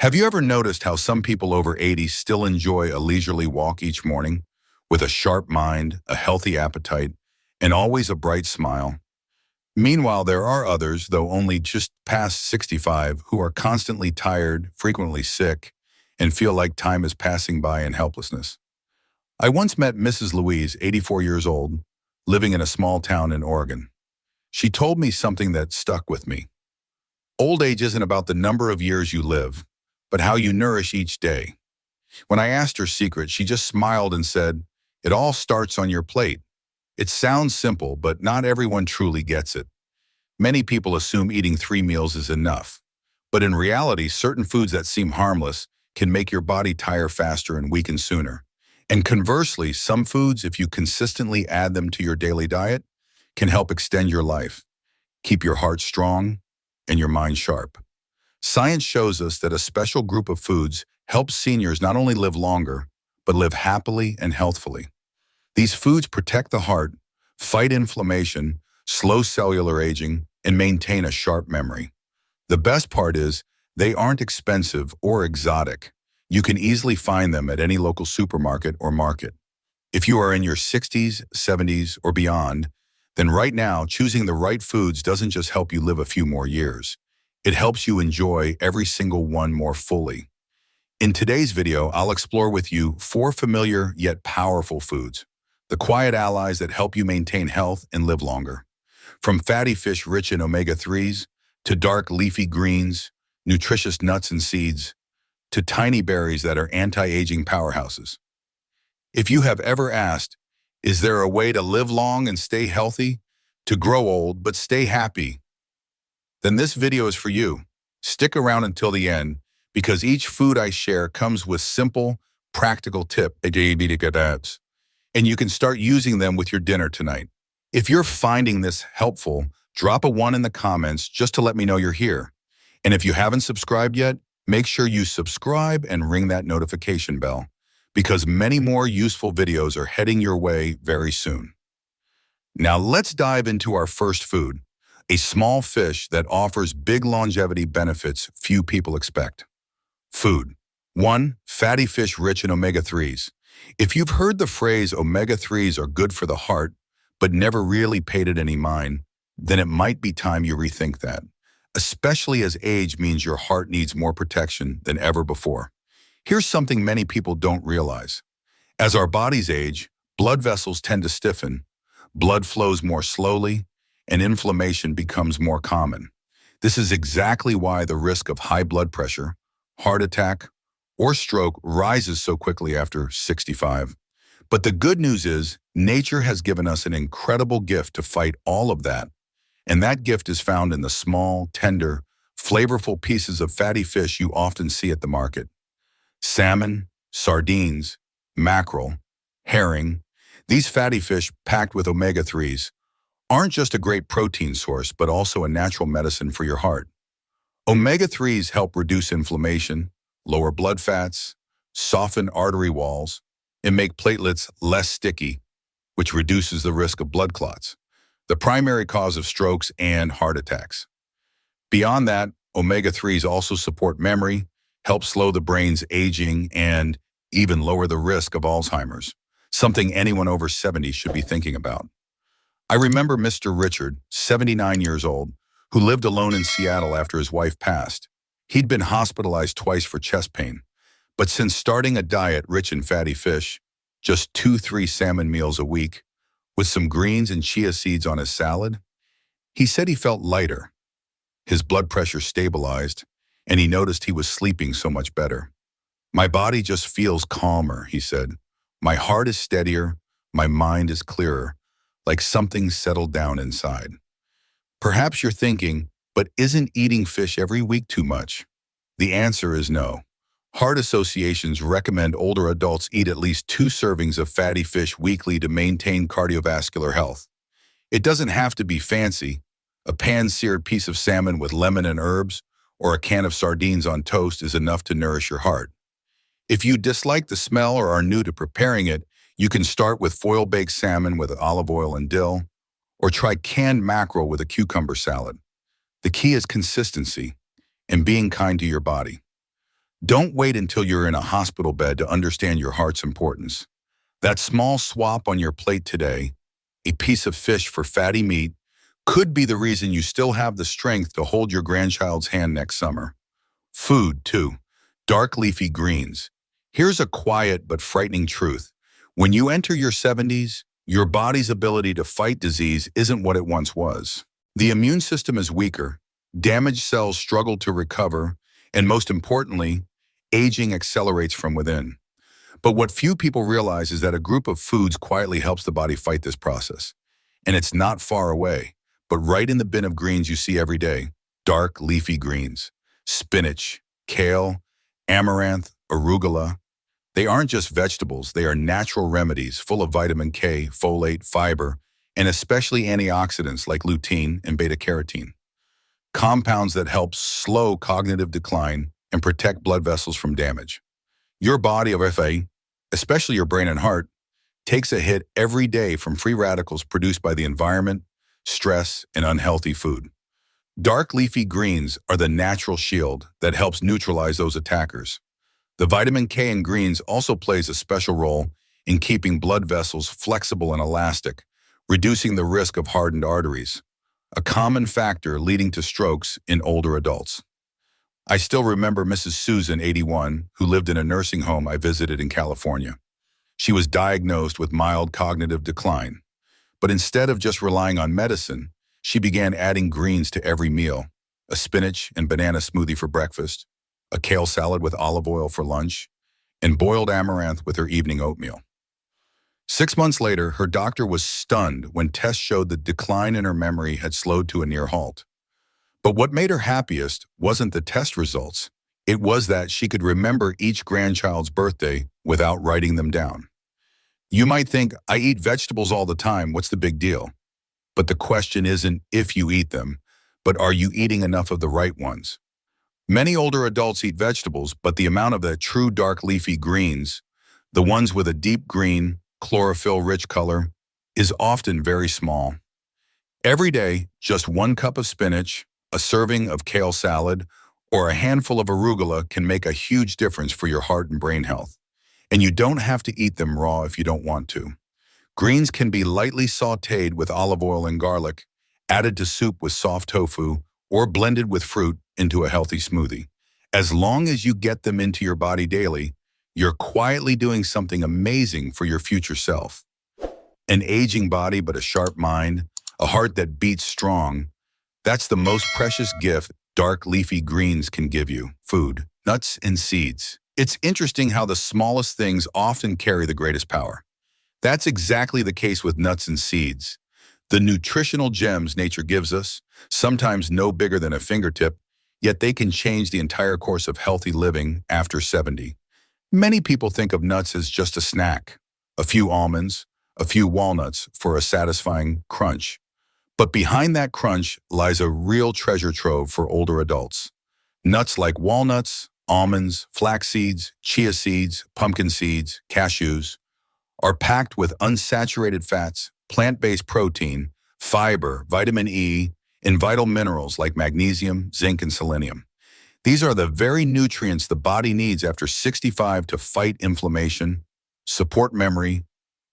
Have you ever noticed how some people over 80 still enjoy a leisurely walk each morning with a sharp mind, a healthy appetite, and always a bright smile? Meanwhile, there are others, though only just past 65, who are constantly tired, frequently sick, and feel like time is passing by in helplessness. I once met Mrs. Louise, 84 years old, living in a small town in Oregon. She told me something that stuck with me. Old age isn't about the number of years you live, but how you nourish each day. When I asked her secret, she just smiled and said, "It all starts on your plate." It sounds simple, but not everyone truly gets it. Many people assume eating 3 meals is enough. But in reality, certain foods that seem harmless can make your body tire faster and weaken sooner. And conversely, some foods, if you consistently add them to your daily diet, can help extend your life, keep your heart strong, and your mind sharp. Science shows us that a special group of foods helps seniors not only live longer, but live happily and healthfully. These foods protect the heart, fight inflammation, slow cellular aging, and maintain a sharp memory. The best part is, they aren't expensive or exotic. You can easily find them at any local supermarket or market. If you are in your 60s, 70s, or beyond, then right now, choosing the right foods doesn't just help you live a few more years. It helps you enjoy every single one more fully. In today's video, I'll explore with you 4 familiar yet powerful foods, the quiet allies that help you maintain health and live longer. From fatty fish rich in omega-3s, to dark leafy greens, nutritious nuts and seeds, to tiny berries that are anti-aging powerhouses. If you have ever asked, is there a way to live long and stay healthy, to grow old but stay happy? Then this video is for you. Stick around until the end, because each food I share comes with simple, practical tips, and you can start using them with your dinner tonight. If you're finding this helpful, drop a 1 in the comments just to let me know you're here. And if you haven't subscribed yet, make sure you subscribe and ring that notification bell, because many more useful videos are heading your way very soon. Now let's dive into our first food, a small fish that offers big longevity benefits few people expect. Food. 1. Fatty fish rich in omega-3s. If you've heard the phrase omega-3s are good for the heart, but never really paid it any mind, then it might be time you rethink that, especially as age means your heart needs more protection than ever before. Here's something many people don't realize. As our bodies age, blood vessels tend to stiffen, blood flows more slowly, and inflammation becomes more common. This is exactly why the risk of high blood pressure, heart attack, or stroke rises so quickly after 65. But the good news is, nature has given us an incredible gift to fight all of that, and that gift is found in the small, tender, flavorful pieces of fatty fish you often see at the market. Salmon, sardines, mackerel, herring, these fatty fish packed with omega-3s aren't just a great protein source, but also a natural medicine for your heart. Omega-3s help reduce inflammation, lower blood fats, soften artery walls, and make platelets less sticky, which reduces the risk of blood clots, the primary cause of strokes and heart attacks. Beyond that, omega-3s also support memory, help slow the brain's aging, and even lower the risk of Alzheimer's, something anyone over 70 should be thinking about. I remember Mr. Richard, 79 years old, who lived alone in Seattle after his wife passed. He'd been hospitalized twice for chest pain, but since starting a diet rich in fatty fish, just 2-3 salmon meals a week, with some greens and chia seeds on his salad, he said he felt lighter. His blood pressure stabilized, and he noticed he was sleeping so much better. "My body just feels calmer," he said. "My heart is steadier, my mind is clearer, like something settled down inside." Perhaps you're thinking, but isn't eating fish every week too much? The answer is no. Heart associations recommend older adults eat at least 2 servings of fatty fish weekly to maintain cardiovascular health. It doesn't have to be fancy. A pan-seared piece of salmon with lemon and herbs, or a can of sardines on toast is enough to nourish your heart. If you dislike the smell or are new to preparing it, you can start with foil-baked salmon with olive oil and dill, or try canned mackerel with a cucumber salad. The key is consistency and being kind to your body. Don't wait until you're in a hospital bed to understand your heart's importance. That small swap on your plate today, a piece of fish for fatty meat, could be the reason you still have the strength to hold your grandchild's hand next summer. Food, too. Dark leafy greens. Here's a quiet but frightening truth. When you enter your 70s, your body's ability to fight disease isn't what it once was. The immune system is weaker, damaged cells struggle to recover, and most importantly, aging accelerates from within. But what few people realize is that a group of foods quietly helps the body fight this process. And it's not far away, but right in the bin of greens you see every day. Dark leafy greens. Spinach, kale, amaranth, arugula. They aren't just vegetables, they are natural remedies full of vitamin K, folate, fiber, and especially antioxidants like lutein and beta-carotene. Compounds that help slow cognitive decline and protect blood vessels from damage. Your body of FA, especially your brain and heart, takes a hit every day from free radicals produced by the environment, stress, and unhealthy food. Dark leafy greens are the natural shield that helps neutralize those attackers. The vitamin K in greens also plays a special role in keeping blood vessels flexible and elastic, reducing the risk of hardened arteries, a common factor leading to strokes in older adults. I still remember Mrs. Susan, 81, who lived in a nursing home I visited in California. She was diagnosed with mild cognitive decline, but instead of just relying on medicine, she began adding greens to every meal, a spinach and banana smoothie for breakfast, a kale salad with olive oil for lunch, and boiled amaranth with her evening oatmeal. 6 months later, her doctor was stunned when tests showed the decline in her memory had slowed to a near halt. But what made her happiest wasn't the test results. It was that she could remember each grandchild's birthday without writing them down. You might think, I eat vegetables all the time, what's the big deal? But the question isn't if you eat them, but are you eating enough of the right ones? Many older adults eat vegetables, but the amount of the true dark leafy greens, the ones with a deep green, chlorophyll-rich color, is often very small. Every day, just 1 cup of spinach, a serving of kale salad, or a handful of arugula can make a huge difference for your heart and brain health. And you don't have to eat them raw if you don't want to. Greens can be lightly sautéed with olive oil and garlic, added to soup with soft tofu, or blended with fruit into a healthy smoothie. As long as you get them into your body daily, you're quietly doing something amazing for your future self. An aging body but a sharp mind, a heart that beats strong, that's the most precious gift dark leafy greens can give you. Food, nuts, and seeds. It's interesting how the smallest things often carry the greatest power. That's exactly the case with nuts and seeds. The nutritional gems nature gives us, sometimes no bigger than a fingertip, yet they can change the entire course of healthy living after 70. Many people think of nuts as just a snack, a few almonds, a few walnuts for a satisfying crunch. But behind that crunch lies a real treasure trove for older adults. Nuts like walnuts, almonds, flax seeds, chia seeds, pumpkin seeds, cashews are packed with unsaturated fats, plant-based protein, fiber, vitamin E, and vital minerals like magnesium, zinc, and selenium. These are the very nutrients the body needs after 65 to fight inflammation, support memory,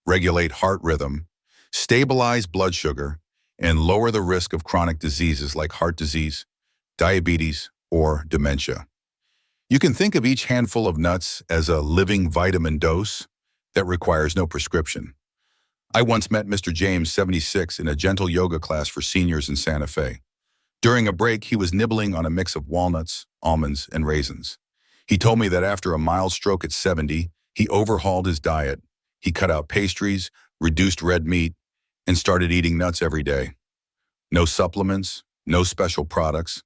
regulate heart rhythm, stabilize blood sugar, and lower the risk of chronic diseases like heart disease, diabetes, or dementia. You can think of each handful of nuts as a living vitamin dose that requires no prescription. I once met Mr. James, 76, in a gentle yoga class for seniors in Santa Fe. During a break, he was nibbling on a mix of walnuts, almonds, and raisins. He told me that after a mild stroke at 70, he overhauled his diet. He cut out pastries, reduced red meat, and started eating nuts every day. No supplements, no special products,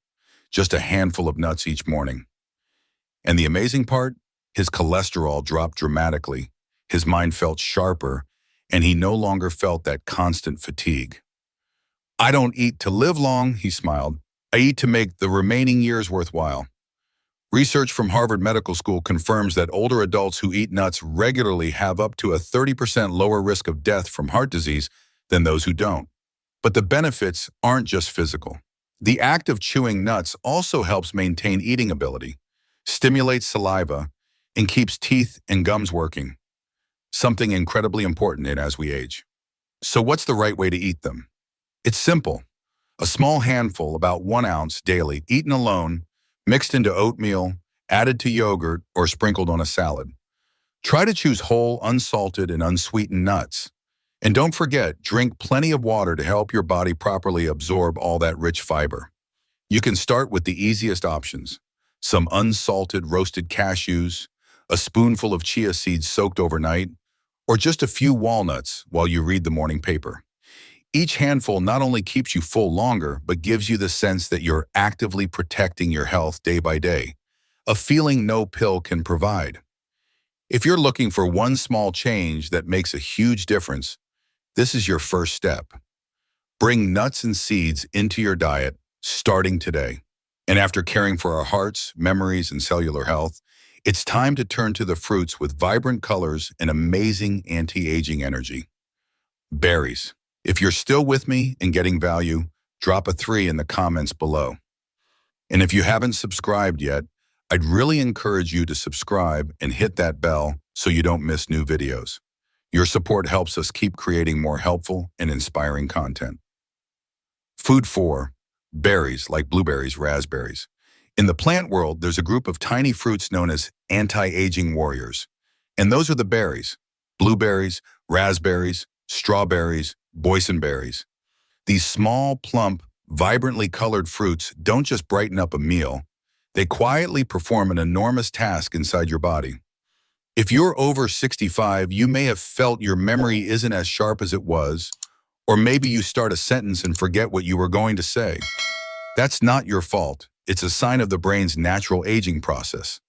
just a handful of nuts each morning. And the amazing part? His cholesterol dropped dramatically, his mind felt sharper, and he no longer felt that constant fatigue. I don't eat to live long, he smiled. I eat to make the remaining years worthwhile. Research from Harvard Medical School confirms that older adults who eat nuts regularly have up to a 30% lower risk of death from heart disease than those who don't. But the benefits aren't just physical. The act of chewing nuts also helps maintain eating ability. stimulates saliva, and keeps teeth and gums working, something incredibly important as we age. So what's the right way to eat them? It's simple. A small handful, about 1 ounce daily, eaten alone, mixed into oatmeal, added to yogurt, or sprinkled on a salad. Try to choose whole, unsalted, and unsweetened nuts. And don't forget, drink plenty of water to help your body properly absorb all that rich fiber. You can start with the easiest options. Some unsalted roasted cashews, a spoonful of chia seeds soaked overnight, or just a few walnuts while you read the morning paper. Each handful not only keeps you full longer, but gives you the sense that you're actively protecting your health day by day, a feeling no pill can provide. If you're looking for one small change that makes a huge difference, this is your first step. Bring nuts and seeds into your diet starting today. And after caring for our hearts, memories, and cellular health, it's time to turn to the fruits with vibrant colors and amazing anti-aging energy. Berries. If you're still with me and getting value, drop a 3 in the comments below. And if you haven't subscribed yet, I'd really encourage you to subscribe and hit that bell so you don't miss new videos. Your support helps us keep creating more helpful and inspiring content. Food 4. Berries, like blueberries, raspberries. In the plant world, there's a group of tiny fruits known as anti-aging warriors. And those are the berries: blueberries, raspberries, strawberries, boysenberries. These small, plump, vibrantly colored fruits don't just brighten up a meal. They quietly perform an enormous task inside your body. If you're over 65, you may have felt your memory isn't as sharp as it was, or maybe you start a sentence and forget what you were going to say. That's not your fault. It's a sign of the brain's natural aging process.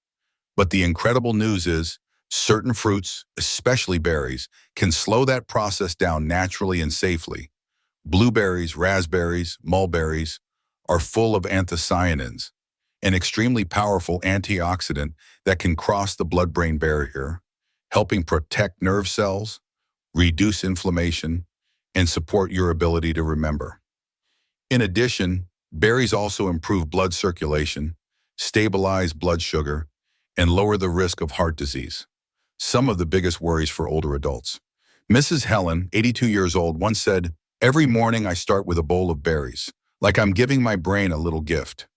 But the incredible news is, certain fruits, especially berries, can slow that process down naturally and safely. Blueberries, raspberries, mulberries are full of anthocyanins, an extremely powerful antioxidant that can cross the blood-brain barrier, helping protect nerve cells, reduce inflammation, and support your ability to remember. In addition, berries also improve blood circulation, stabilize blood sugar, and lower the risk of heart disease, some of the biggest worries for older adults. Mrs. Helen, 82 years old, once said, "Every morning I start with a bowl of berries, like I'm giving my brain a little gift."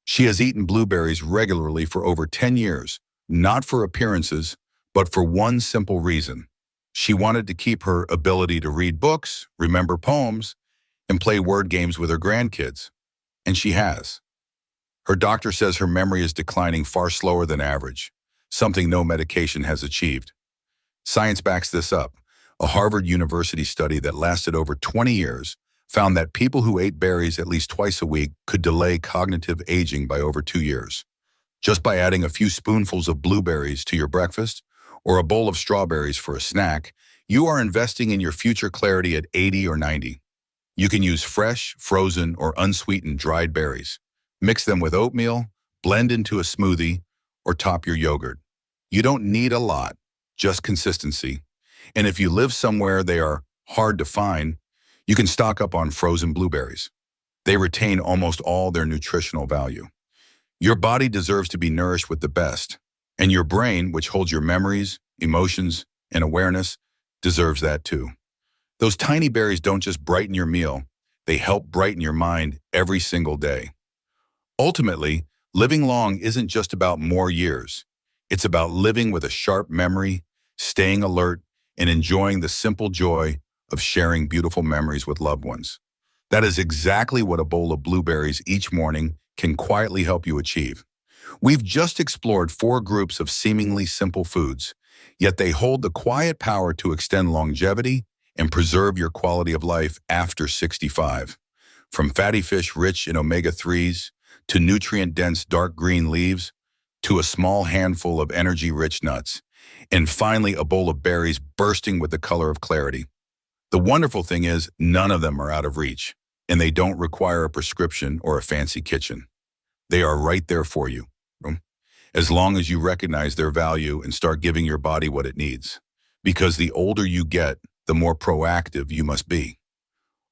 She has eaten blueberries regularly for over 10 years, not for appearances, but for one simple reason. She wanted to keep her ability to read books, remember poems, and play word games with her grandkids. And she has. Her doctor says her memory is declining far slower than average, something no medication has achieved. Science backs this up. A Harvard University study that lasted over 20 years found that people who ate berries at least twice a week could delay cognitive aging by over 2 years. Just by adding a few spoonfuls of blueberries to your breakfast or a bowl of strawberries for a snack, you are investing in your future clarity at 80 or 90. You can use fresh, frozen, or unsweetened dried berries. Mix them with oatmeal, blend into a smoothie, or top your yogurt. You don't need a lot, just consistency. And if you live somewhere they are hard to find, you can stock up on frozen blueberries. They retain almost all their nutritional value. Your body deserves to be nourished with the best, and your brain, which holds your memories, emotions, and awareness, deserves that too. Those tiny berries don't just brighten your meal, they help brighten your mind every single day. Ultimately, living long isn't just about more years. It's about living with a sharp memory, staying alert, and enjoying the simple joy of sharing beautiful memories with loved ones. That is exactly what a bowl of blueberries each morning can quietly help you achieve. We've just explored 4 groups of seemingly simple foods, yet they hold the quiet power to extend longevity and preserve your quality of life after 65. From fatty fish rich in omega-3s, to nutrient-dense dark green leaves, to a small handful of energy-rich nuts, and finally a bowl of berries bursting with the color of clarity. The wonderful thing is, none of them are out of reach, and they don't require a prescription or a fancy kitchen. They are right there for you, as long as you recognize their value and start giving your body what it needs. Because the older you get, the more proactive you must be.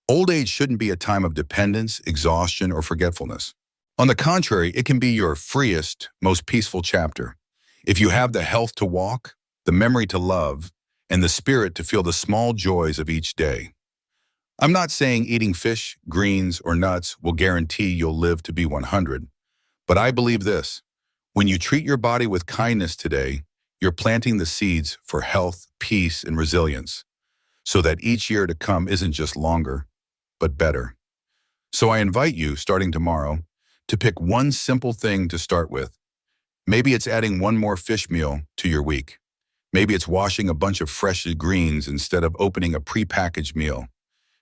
Old age shouldn't be a time of dependence, exhaustion, or forgetfulness. On the contrary, it can be your freest, most peaceful chapter. If you have the health to walk, the memory to love, and the spirit to feel the small joys of each day. I'm not saying eating fish, greens, or nuts will guarantee you'll live to be 100, but I believe this. When you treat your body with kindness today, you're planting the seeds for health, peace, and resilience, so that each year to come isn't just longer, but better. So I invite you, starting tomorrow, to pick one simple thing to start with. Maybe it's adding one more fish meal to your week. Maybe it's washing a bunch of fresh greens instead of opening a prepackaged meal.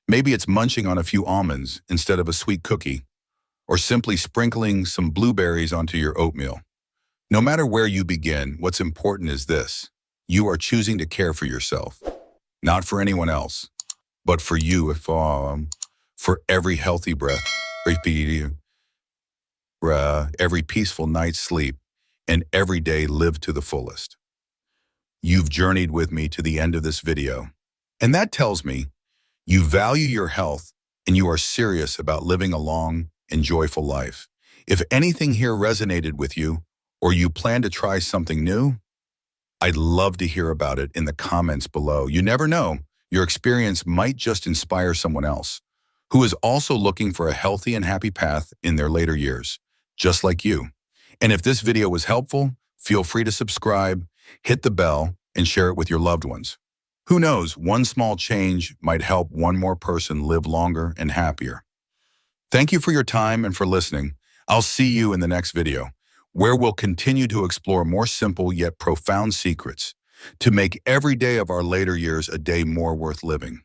Maybe it's munching on a few almonds instead of a sweet cookie, or simply sprinkling some blueberries onto your oatmeal. No matter where you begin, what's important is this. You are choosing to care for yourself, not for anyone else, but for you, for every healthy breath, every peaceful night's sleep, and every day lived to the fullest. You've journeyed with me to the end of this video, and that tells me you value your health and you are serious about living a long and joyful life. If anything here resonated with you, or you plan to try something new, I'd love to hear about it in the comments below. You never know, your experience might just inspire someone else who is also looking for a healthy and happy path in their later years, just like you. And if this video was helpful, feel free to subscribe, hit the bell, and share it with your loved ones. Who knows, one small change might help one more person live longer and happier. Thank you for your time and for listening. I'll see you in the next video, where we'll continue to explore more simple yet profound secrets to make every day of our later years a day more worth living.